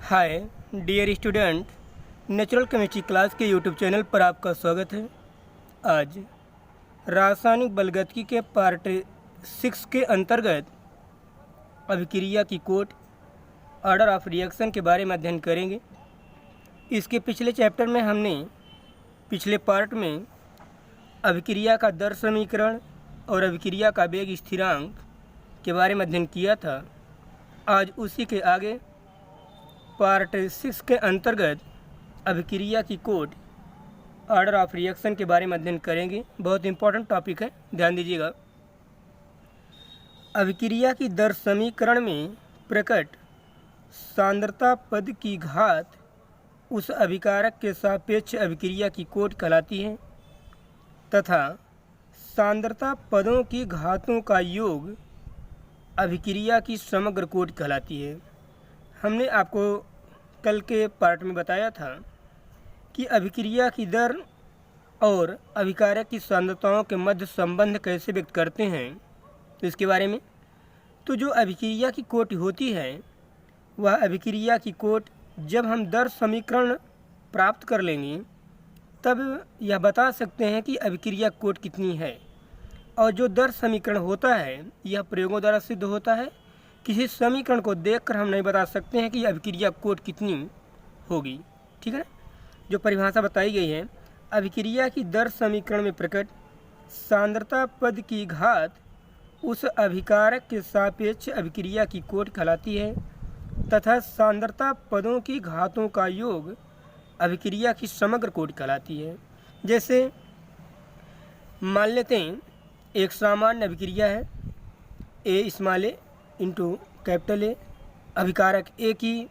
हाय dear student, natural chemistry class के YouTube channel पर आपका स्वागत है। आज रासायनिक बलगतिकी के पार्ट 6 के अंतर्गत अभिक्रिया की कोट ऑर्डर ऑफ रिएक्शन के बारे में अध्ययन करेंगे। इसके पिछले चैप्टर में हमने पिछले पार्ट में अभिक्रिया का दर समीकरण और अभिक्रिया का वेग स्थिरांक के बारे में अध्ययन किया था। आज उसी के आगे पार्ट 6 के अंतर्गत अभिक्रिया की कोड ऑर्डर ऑफ रिएक्शन के बारे में अध्ययन करेंगे। बहुत इंपॉर्टेंट टॉपिक है, ध्यान दीजिएगा। अभिक्रिया की दर समीकरण में प्रकट सांद्रता पद की घात उस अभिकारक के सापेक्ष अभिक्रिया की कोड कहलाती है तथा सांद्रता पदों की घातों का योग अभिक्रिया की समग्र कोड कहलाती है। हमने आपको कल के पार्ट में बताया था कि अभिक्रिया की दर और अभिकारक की सांद्रताओं के मध्य संबंध कैसे व्यक्त करते हैं, इसके बारे में। तो जो अभिक्रिया की कोट होती है वह अभिक्रिया की कोट जब हम दर समीकरण प्राप्त कर लेंगे तब यह बता सकते हैं कि अभिक्रिया कोट कितनी है। और जो दर समीकरण होता है यह प्रयोगों द्वारा सिद्ध होता है। किसी समीकरण को देखकर हम नहीं बता सकते हैं कि अभिक्रिया कोट कितनी होगी, ठीक है ना। जो परिभाषा बताई गई है, अभिक्रिया की दर समीकरण में प्रकट सांद्रता पद की घात उस अभिकारक के सापेक्ष अभिक्रिया की कोट कहलाती है तथा सांद्रता पदों की घातों का योग अभिक्रिया की समग्र कोट कहलाती है। जैसे मान लेते हैं एक सामान्य अभिक्रिया है, a small A into capital A. अभिकारक ए की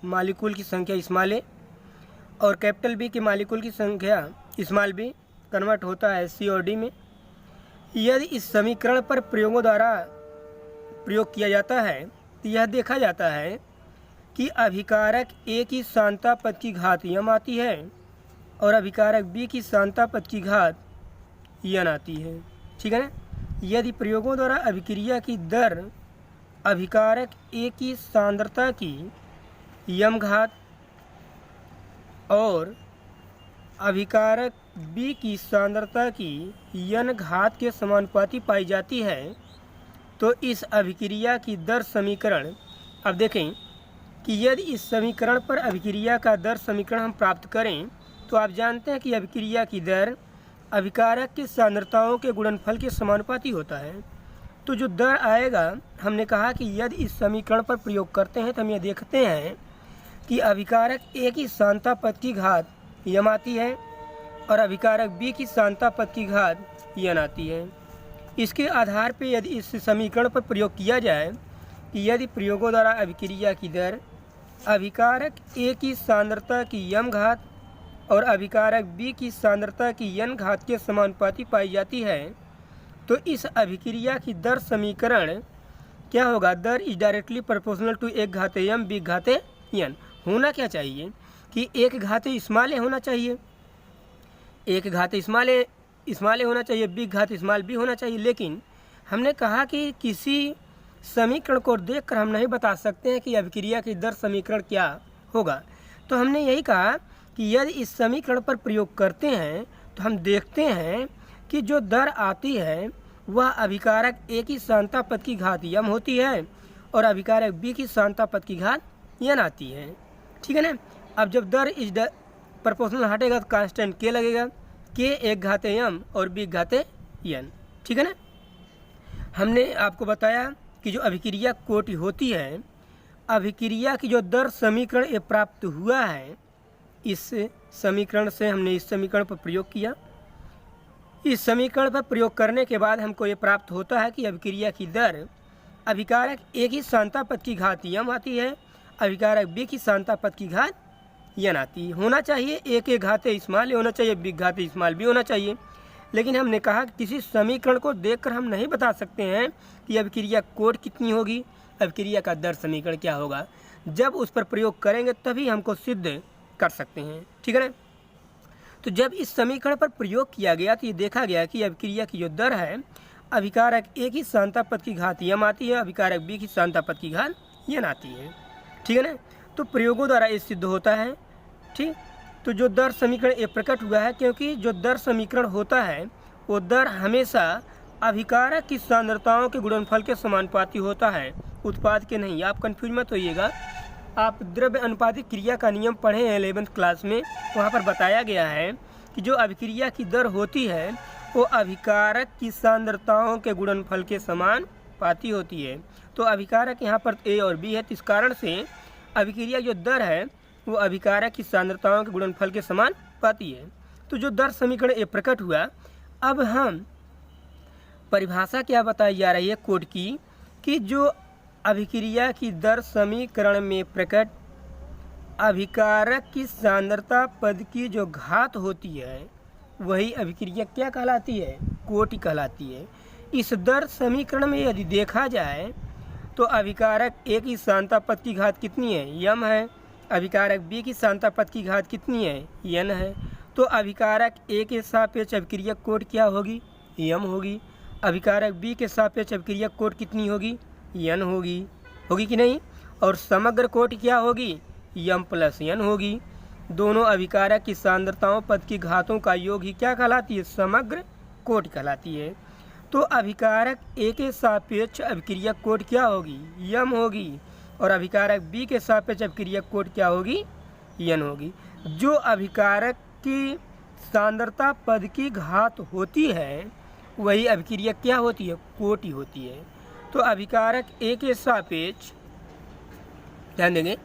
मालिक्यूल की संख्या स्मॉल ए और कैपिटल बी के मालिक्यूल की संख्या स्मॉल बी कन्वर्ट होता है सी और डी में। यदि इस समीकरण पर प्रयोगों द्वारा प्रयोग किया जाता है तो यह देखा जाता है कि अभिकारक ए की सांद्रता पद की घात यम आती है और अभिकारक बी की सांद्रता पद की घात यन आती है, ठीक है ना। यदि प्रयोगों द्वारा अभिक्रिया की दर अभिकारक ए की सांद्रता की यम घात और अभिकारक बी की सांद्रता की यन घात के समानुपाती पाई जाती है तो इस अभिक्रिया की दर समीकरण, अब देखें कि यदि इस समीकरण पर अभिक्रिया का दर समीकरण हम प्राप्त करें तो आप जानते हैं कि अभिक्रिया की दर अभिकारक की सांद्रताओं के गुणनफल के समानुपाती होता है। तो जो दर आएगा, हमने कहा कि यदि इस समीकरण पर प्रयोग करते हैं तो हम यह देखते हैं कि अभिकारक ए की सांद्रता पद की घात यम आती है और अभिकारक बी की सांद्रता पद की घात यन आती है। इसके आधार पर यदि इस समीकरण पर प्रयोग किया जाए कि यदि प्रयोगों द्वारा अभिक्रिया की दर अभिकारक ए की सांद्रता की यम घात और अभिकारक बी की सांद्रता की यन घात के समानुपाती पाई जाती है तो इस अभिक्रिया की दर समीकरण क्या होगा, दर इज डायरेक्टली प्रोपोर्शनल टू एक घाते यम बी घाते यन। होना क्या चाहिए कि एक घाते स्मॉल ए होना चाहिए, एक घाते स्मॉल ए होना चाहिए, बी घाते स्मॉल बी होना चाहिए। लेकिन हमने कहा कि किसी समीकरण को देखकर हम नहीं बता सकते हैं कि अभिक्रिया की दर समीकरण क्या होगा। तो हमने यही कहा कि यदि इस समीकरण पर प्रयोग करते हैं तो हम देखते हैं कि जो दर आती है वह अभिकारक ए की सांद्रता पद की घात यम होती है और अभिकारक बी की सांद्रता पद की घात यन आती है, ठीक है ना। अब जब दर इज प्रोपोर्शनल हटेगा तो कांस्टेंट के लगेगा, के एक घाते यम और बी घाते यन, ठीक है ना। हमने आपको बताया कि जो अभिक्रिया कोटि होती है, अभिक्रिया की जो दर समीकरण ये प्राप्त हुआ है, इस समीकरण से हमने इस समीकरण पर प्रयोग किया। इस समीकरण पर प्रयोग करने के बाद हमको ये प्राप्त होता है कि अभिक्रिया की दर अभिकारक ए की सांद्रता पद की घात यम आती है, अभिकारक बी की सांद्रता पद की घात यन आती है। होना चाहिए ए के घाते स्मॉल ए होना चाहिए, बी घाते स्मॉल बी होना चाहिए। लेकिन हमने कहा कि किसी समीकरण को देखकर हम नहीं बता सकते हैं कि अभिक्रिया कोट कितनी होगी, अभिक्रिया का दर समीकरण क्या होगा। जब उस पर प्रयोग करेंगे तभी हमको सिद्ध कर सकते हैं, ठीक है ना। तो जब इस समीकरण पर प्रयोग किया गया तो ये देखा गया कि अभिक्रिया की जो दर है अभिकारक ए की सांद्रता पद की घात यम आती है, अभिकारक बी की सांद्रता पद की घात यन आती है, ठीक है ना। तो प्रयोगों द्वारा ये सिद्ध होता है। ठीक, तो जो दर समीकरण ये प्रकट हुआ है क्योंकि जो दर समीकरण होता है वो दर हमेशा अभिकारक की सांद्रताओं के गुणनफल के समानुपाती होता है, उत्पाद के नहीं। आप कंफ्यूज मत होइएगा। आप द्रव्य अनुपातिक क्रिया का नियम पढ़े हैं 11th क्लास में, वहाँ पर बताया गया है कि जो अभिक्रिया की दर होती है वो अभिकारक की सांद्रताओं के गुणनफल के समानुपाती होती है। तो अभिकारक यहाँ पर ए और बी है, तो इस कारण से अभिक्रिया जो दर है वो अभिकारक की सांद्रताओं के गुणनफल के समानुपाती है। तो जो दर समीकरण ये प्रकट हुआ। अब हम परिभाषा क्या बताई जा रही है कोड की, कि जो अभिक्रिया की दर समीकरण में प्रकट अभिकारक की सांद्रता पद की जो घात होती है वही अभिक्रिया क्या कहलाती है, कोटि कहलाती है। इस दर समीकरण में यदि देखा जाए तो अभिकारक ए की सांद्रता पद की घात कितनी है, यम है। अभिकारक बी की सांद्रता पद की घात कितनी है, यन है। तो अभिकारक ए के सापेक्ष अभिक्रिया कोट क्या होगी, यम होगी। अभिकारक बी के सापेक्ष अभिक्रिया कोट कितनी होगी, यन होगी। होगी कि नहीं। और समग्र कोट क्या होगी, यम प्लस यन होगी। दोनों अभिकारक की सांद्रताओं पद की घातों का योग ही क्या कहलाती है, समग्र कोट कहलाती है। तो अभिकारक ए के सापेक्ष अभिक्रिया कोट क्या होगी, यम होगी। और अभिकारक बी के सापेक्ष अभिक्रिया कोट क्या होगी, यन होगी। जो अभिकारक की सांद्रता पद की घात होती है वही अभिक्रिया क्या होती है, कोटि होती है। तो अभिकारक ए के सापेक्ष, ध्यान देंगे,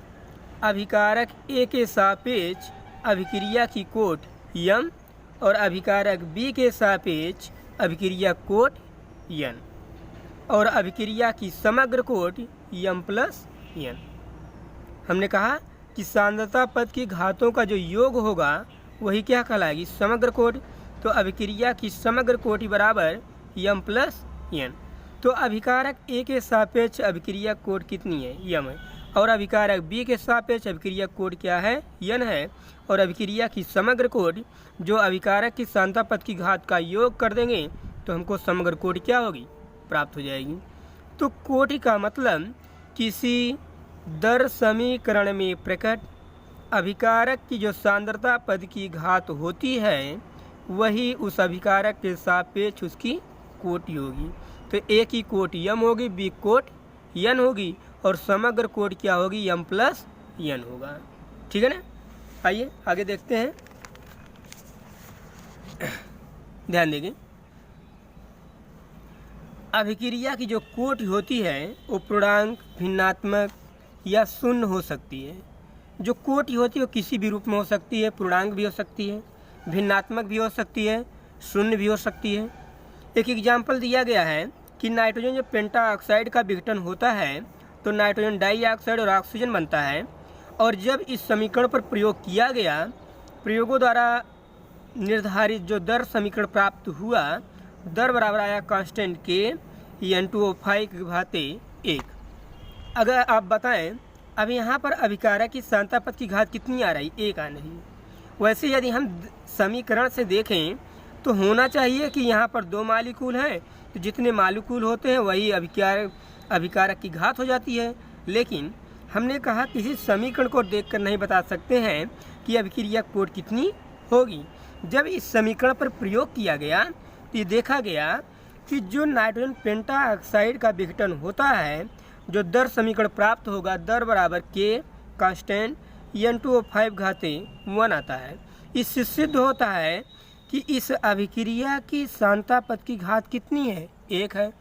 अभिकारक ए के सापेक्ष अभिक्रिया की कोट यम और अभिकारक बी के सापेक्ष अभिक्रिया कोट यन और अभिक्रिया की समग्र कोट यम प्लस यन। हमने कहा कि सांद्रता पद की घातों का जो योग होगा वही क्या कहलाएगी, समग्र कोट। तो अभिक्रिया की समग्र कोटि बराबर यम प्लस यन। तो अभिकारक ए के सापेक्ष अभिक्रिया कोट कितनी है, यम है। और अभिकारक बी के सापेक्ष अभिक्रिया कोट क्या है, यन है। और अभिक्रिया की समग्र कोट जो अभिकारक की सांद्रता पद की घात का योग कर देंगे तो हमको समग्र कोट क्या होगी, प्राप्त हो जाएगी। तो कोटि का मतलब किसी दर समीकरण में प्रकट अभिकारक की जो सांद्रता पद की घात होती है वही उस अभिकारक के सापेक्ष उसकी कोटि होगी। तो ए की कोट यम होगी, बी कोट यन होगी और समग्र कोट क्या होगी, यम प्लस यन होगा। ठीक है ना। आइए आगे देखते हैं। ध्यान देंगे, अभिक्रिया की जो कोटि होती है वो पूर्णांक, भिन्नात्मक या शून्य हो सकती है। जो कोटि होती है वो किसी भी रूप में हो सकती है, पूर्णांक भी हो सकती है, भिन्नात्मक भी हो सकती है, शून्य भी हो सकती है। एक एग्जाम्पल दिया गया है कि नाइट्रोजन जब पेंटाऑक्साइड का विघटन होता है तो नाइट्रोजन डाइऑक्साइड और ऑक्सीजन बनता है। और जब इस समीकरण पर प्रयोग किया गया, प्रयोगों द्वारा निर्धारित जो दर समीकरण प्राप्त हुआ, दर बराबर आया कांस्टेंट के N2O5 की घाते 1। अगर आप बताएं अब यहाँ पर अभिकारक की सांद्रता पद की घात कितनी आ रही, 1 आ रही है। वैसे यदि हम समीकरण से देखें तो होना चाहिए कि यहाँ पर 2 मालिक्यूल हैं, तो जितने मालिक्यूल होते हैं वही अभिकारक की घात हो जाती है। लेकिन हमने कहा किसी समीकरण को देखकर नहीं बता सकते हैं कि अभिक्रिया कोट कितनी होगी। जब इस समीकरण पर प्रयोग किया गया तो ये देखा गया कि जो नाइट्रोजन पेंटाऑक्साइड का विघटन होता है, जो दर समीकरण प्राप्त होगा, दर बराबर के कांस्टेंट N2O5 घाते 1 आता है। इससे सिद्ध होता है कि इस अभिक्रिया की सांद्रता पद की घात कितनी है, 1 है।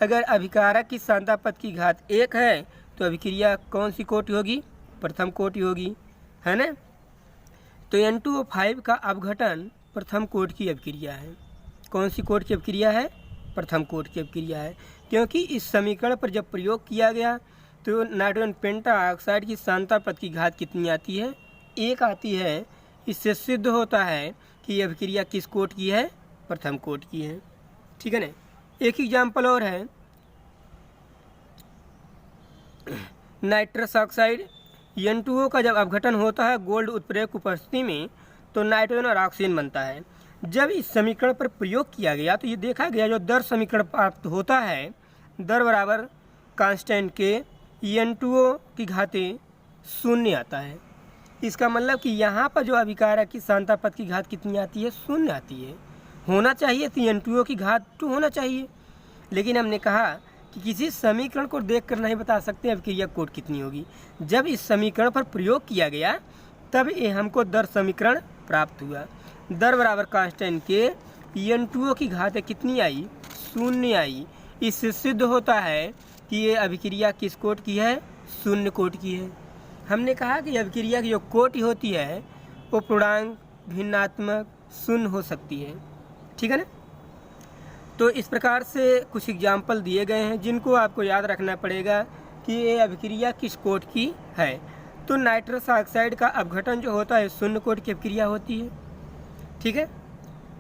अगर अभिकारक की सांद्रता पद की घात 1 है तो अभिक्रिया कौन सी कोटि होगी, प्रथम कोटि होगी, है ना। तो N2O5 का अपघटन प्रथम कोटि की अभिक्रिया है। कौन सी कोटि की अभिक्रिया है, प्रथम कोटि की अभिक्रिया है। क्योंकि इस समीकरण पर जब प्रयोग किया गया तो नाइट्रोजन पेंटाऑक्साइड की सांद्रता पद की घात कितनी आती है, 1 आती है। इससे सिद्ध होता है कि यह अभिक्रिया किस कोटि की है, प्रथम कोटि की है। ठीक है ना। एक एग्जाम्पल और है, नाइट्रस ऑक्साइड N2O का जब अपघटन होता है गोल्ड उत्प्रेरक की उपस्थिति में तो नाइट्रोजन और ऑक्सीजन बनता है। जब इस समीकरण पर प्रयोग किया गया तो ये देखा गया जो दर समीकरण प्राप्त होता है, दर बराबर कांस्टेंट के N2O की घाते शून्य आता है। इसका मतलब कि यहाँ पर जो अभिकारक की सांता पद की घात कितनी आती है, शून्य आती है। होना चाहिए तो N2O की घात 2 होना चाहिए, लेकिन हमने कहा कि किसी समीकरण को देखकर नहीं बता सकते अभिक्रिया कोट कितनी होगी। जब इस समीकरण पर प्रयोग किया गया तब ये हमको दर समीकरण प्राप्त हुआ। दर बराबर कांस्टेंट के N2O की घात कितनी आई, शून्य आई। इससे सिद्ध होता है कि ये अभिक्रिया किस कोट की है, शून्य कोट की है। हमने कहा कि अभिक्रिया की जो कोटि होती है वो पूर्णांक, भिन्नात्मक, शून्य हो सकती है, ठीक है ना। तो इस प्रकार से कुछ एग्जाम्पल दिए गए हैं जिनको आपको याद रखना पड़ेगा कि ये अभिक्रिया किस कोट की है। तो नाइट्रस ऑक्साइड का अपघटन जो होता है शून्य कोट की अभिक्रिया होती है, ठीक है।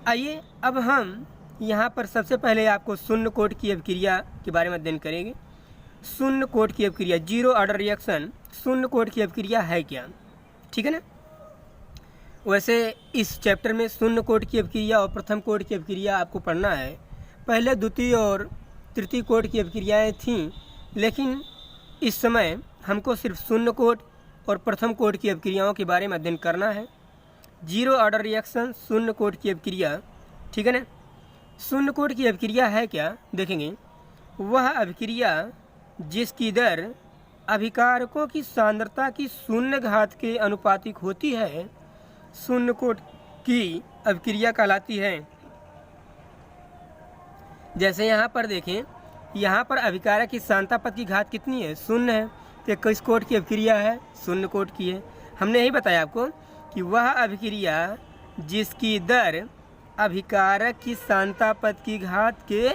आइए अब हम यहाँ पर सबसे पहले आपको शून्य कोट की अभिक्रिया के बारे में अध्ययन करेंगे। शून्य कोट की अभिक्रिया, जीरो ऑर्डर रिएक्शन शून्य कोट की अभिक्रिया है क्या, ठीक है ना। वैसे इस चैप्टर में शून्य कोट की अभिक्रिया और प्रथम कोट की अभिक्रिया आपको पढ़ना है। पहले द्वितीय और तृतीय कोट की अभिक्रियाएँ थीं, लेकिन इस समय हमको सिर्फ शून्य कोट और प्रथम कोट की अभिक्रियाओं के बारे में अध्ययन करना है। जीरो ऑर्डर रिएक्शन शून्य कोट की अभिक्रिया, ठीक है ना। शून्य कोट की अभिक्रिया है क्या, देखेंगे। वह अभिक्रिया जिसकी दर अभिकारकों की सांद्रता की शून्य घात के अनुपातिक होती है, शून्य कोट की अभिक्रिया कहलाती है। जैसे यहाँ पर देखें, यहाँ पर अभिकारक की सांद्रता पद की घात कितनी है, शून्य है। तो किस कोट की अभिक्रिया है, शून्य कोट की है। हमने यही बताया आपको कि वह अभिक्रिया जिसकी दर अभिकारक की सांद्रता पद की घात के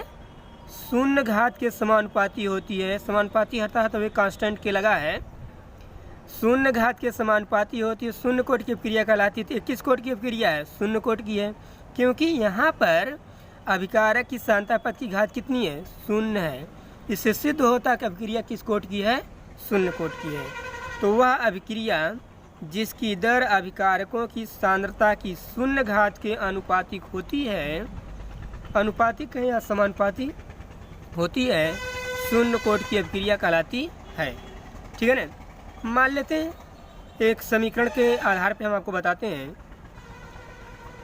शून्य घात के समानुपाती होती है। समानुपाती हटा तो वे कांस्टेंट के लगा है, शून्य घात के समानुपाती होती है, शून्य कोट की अभिक्रिया कहलाती है। किस कोट की अभिक्रिया है, शून्य कोट की है, क्योंकि यहाँ पर अभिकारक की सांद्रता पद की घात कितनी है, शून्य है। इससे सिद्ध होता है कि अभिक्रिया किस कोट की है, शून्य कोट की है। तो वह अभिक्रिया जिसकी दर अभिकारकों की सांद्रता की शून्य घात के अनुपातिक होती है, अनुपातिक है या समानुपाती होती है, शून्य कोट की अभिक्रिया कहलाती है, ठीक है ना। मान लेते हैं एक समीकरण के आधार पे हम आपको बताते हैं।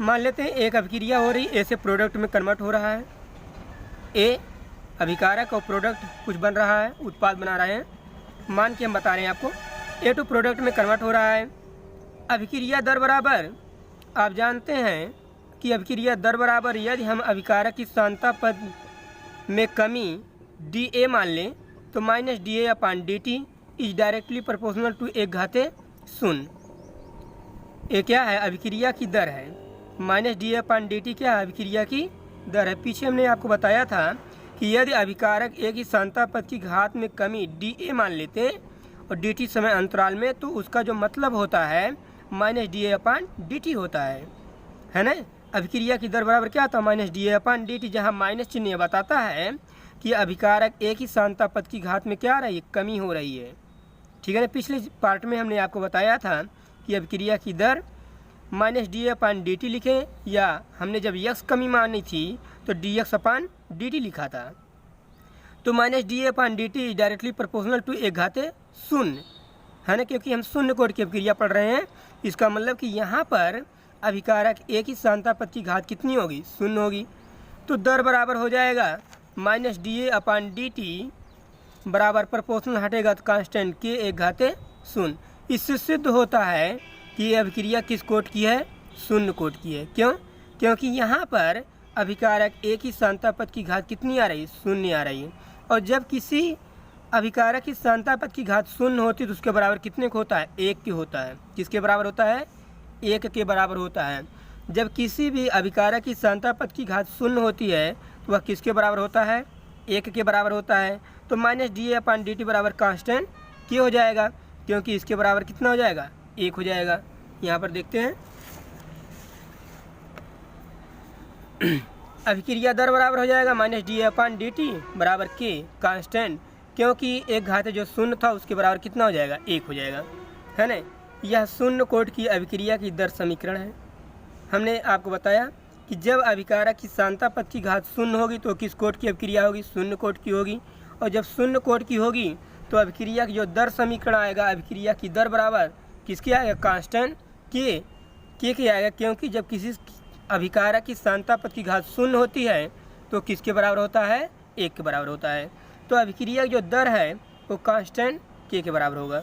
मान लेते हैं एक अभिक्रिया हो रही, ए से प्रोडक्ट में कन्वर्ट हो रहा है। ए अभिकारक और प्रोडक्ट कुछ बन रहा है, उत्पाद बना रहे हैं। मान के हम बता रहे हैं आपको ए टू प्रोडक्ट में कन्वर्ट हो रहा है। अभिक्रिया दर बराबर, आप जानते हैं कि अभिक्रिया दर बराबर यदि हम अभिकारक की सांद्रता पद में कमी डी ए मान लें तो minus d A upon d t is directly proportional to एक घाते शून्य। ये क्या है, अभिक्रिया की दर है। Minus d A upon d T क्या है, अभिक्रिया की दर है। पीछे हमने आपको बताया था कि यदि अभिकारक ए की सांद्रता पद की घात में कमी डी ए मान लेते और डी टी समय अंतराल में, तो उसका जो मतलब होता है minus d A upon d T होता है ना। अभिक्रिया की दर बराबर क्या होता है, minus d A upon d T, जहाँ माइनस चिन्ह यह बताता है कि अभिकारक ए की सांद्रता पद की घात में क्या आ रही है, कमी हो रही है, ठीक है ना। पिछले पार्ट में हमने आपको बताया था कि अभिक्रिया की दर minus d A upon d t लिखें, या हमने जब यक्स कमी मानी थी तो d x upon d t लिखा था। तो minus d A upon d t directly proportional to एक घाते शून्य, है ना, क्योंकि हम शून्य कोट की अभिक्रिया पढ़ रहे हैं। इसका मतलब कि यहाँ पर अभिकारक ए की सांद्रता पद की घात कितनी होगी, शून्य होगी। तो दर बराबर हो जाएगा minus d A upon d T बराबर प्रोपोर्शनल हटेगा तो कांस्टेंट के एक घाते शून्य। इससे सिद्ध होता है कि ये अभिक्रिया किस कोट की है, शून्य कोट की है। क्यों, क्योंकि यहाँ पर अभिकारक ए की सांद्रता पद की घात कितनी आ रही है, शून्य आ रही है। और जब किसी अभिकारक की सांद्रता पद की घात शून्य होती है तो उसके बराबर कितने को होता है, एक के होता है। किसके बराबर होता है, एक के बराबर होता है। जब किसी भी अभिकारक की सांद्रता पद की घात शून्य होती है तो वह किसके बराबर होता है, एक के बराबर होता है। तो minus d A upon d T बराबर कांस्टेंट के हो जाएगा, क्योंकि इसके बराबर कितना हो जाएगा, एक हो जाएगा। यहाँ पर देखते हैं अभिक्रिया दर बराबर हो जाएगा minus d A upon d T बराबर के कांस्टेंट, क्योंकि एक घात जो शून्य था उसके बराबर कितना हो जाएगा, एक हो जाएगा, है ना। यह शून्य कोट की अभिक्रिया की दर समीकरण है। हमने आपको बताया कि जब अभिकारक की सांद्रता पद की घात शून्य होगी तो किस कोट की अभिक्रिया होगी, शून्य कोट की होगी। और जब शून्य कोट की होगी तो अभिक्रिया की जो दर समीकरण आएगा, अभिक्रिया की दर बराबर किसके आएगा, कांस्टेंट के आएगा, क्योंकि जब किसी अभिकारक की सांद्रता पद की घात शून्य होती है तो किसके बराबर होता है, 1 के बराबर होता है। तो अभिक्रिया की जो दर है वो कांस्टेंट के बराबर होगा,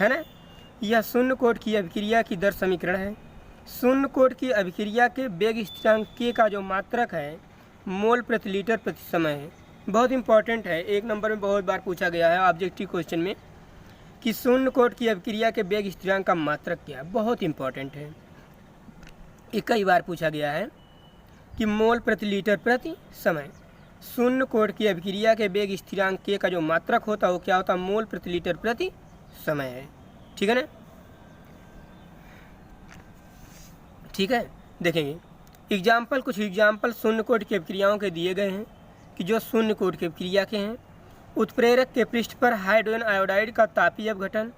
है ना। यह शून्य कोट की अभिक्रिया की दर समीकरण है। शून्य कोट की अभिक्रिया के वेग स्थिरांक के का जो मात्रक है मोल प्रति लीटर प्रति समय है। बहुत इंपॉर्टेंट है, 1 नंबर में बहुत बार पूछा गया है ऑब्जेक्टिव क्वेश्चन में कि शून्य कोट की अभिक्रिया के वेग स्थिरांक का मात्रक क्या है। बहुत इंपॉर्टेंट है, ये कई बार पूछा गया है कि मोल प्रति लीटर प्रति समय। शून्य कोट की अभिक्रिया के वेग स्थिरांक के का जो मात्रक होता है वो क्या होता है, मोल प्रति लीटर प्रति समय है। ठीक है ना, ठीक है। देखेंगे कुछ एग्जाम्पल शून्य कोट की अभिक्रियाओं के दिए गए हैं कि जो शून्य कोट की अभिक्रिया के हैं। उत्प्रेरक के पृष्ठ पर हाइड्रोजन आयोडाइड का तापीय अपघटन,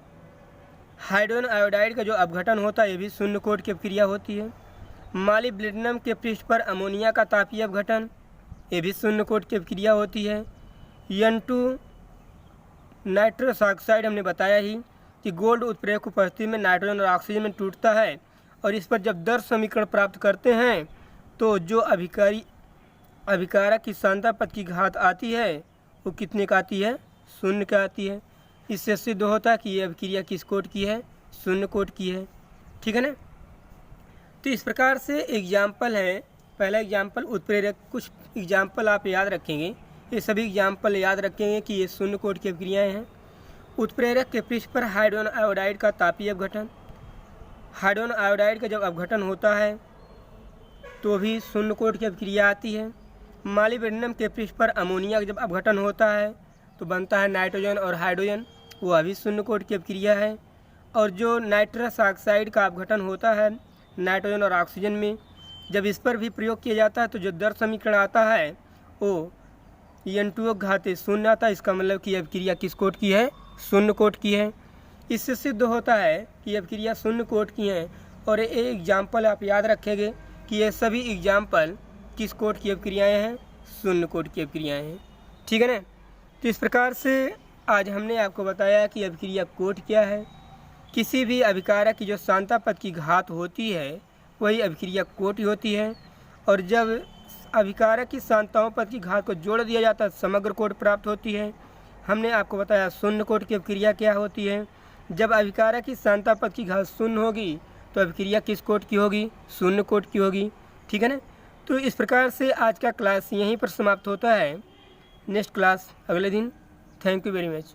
हाइड्रोजन आयोडाइड का जो अपघटन होता है ये भी शून्य कोट की अभिक्रिया होती है। मॉलिब्डेनम के पृष्ठ पर अमोनिया का तापीय अपघटन, ये भी शून्य कोट की अभिक्रिया होती है। N2 नाइट्रस ऑक्साइड हमने बताया ही कि गोल्ड उत्प्रेरक की उपस्थिति में नाइट्रोजन और ऑक्सीजन में टूटता है और इस पर जब दर समीकरण प्राप्त करते हैं तो जो अभिकारक की सांद्रता पद की घात आती है वो कितने का आती है, 0 का आती है। इससे सिद्ध होता है कि ये अभिक्रिया किस कोट की है, शून्य कोट की है। ठीक है ना। तो इस प्रकार से एग्जाम्पल है। पहला एग्जाम्पल उत्प्रेरक, कुछ एग्जाम्पल आप याद रखेंगे, ये सभी एग्जाम्पल याद रखेंगे कि ये शून्य कोट की अभिक्रियाएँ हैं। उत्प्रेरक के पृष्ठ पर हाइड्रोजन आयोडाइड का तापीय अपघटन, हाइड्रोजन आयोडाइड का जब अपघटन होता है तो भी शून्य कोट की अभिक्रिया आती है। मॉलिब्डेनम के पृष्ठ पर अमोनिया का जब अपघटन होता है तो बनता है नाइट्रोजन और हाइड्रोजन, वह भी शून्य कोट की अभिक्रिया है। और जो नाइट्रस ऑक्साइड का अपघटन होता है नाइट्रोजन और ऑक्सीजन में, जब इस पर भी प्रयोग किया जाता है तो जो दर समीकरण आता है वो N2 घाते 0 आता है। इसका मतलब कि अभिक्रिया किस कोट की है, शून्य कोट की है। इससे सिद्ध होता है कि अभिक्रिया शून्य कोट की हैं। और ये एग्जाम्पल आप याद रखेंगे कि ये सभी एग्जाम्पल किस कोट की अभिक्रियाएँ हैं, शून्य कोट की अभिक्रियाएँ हैं। ठीक है ना। तो इस प्रकार से आज हमने आपको बताया कि अभिक्रिया कोट क्या है। किसी भी अभिकारक की जो सांद्रता पद की घात होती है वही अभिक्रिया कोट होती है। और जब अभिकारक की सांद्रताओं पद की घात को जोड़ दिया जाता है समग्र कोट प्राप्त होती है। हमने आपको बताया शून्य कोट की अभिक्रिया क्या होती है। जब अभिकारक की सांद्रता पद की घात शून्य होगी तो अभिक्रिया किस कोट की होगी, शून्य कोट की होगी। ठीक है ना। तो इस प्रकार से आज का क्लास यहीं पर समाप्त होता है। नेक्स्ट क्लास अगले दिन। Thank you very much.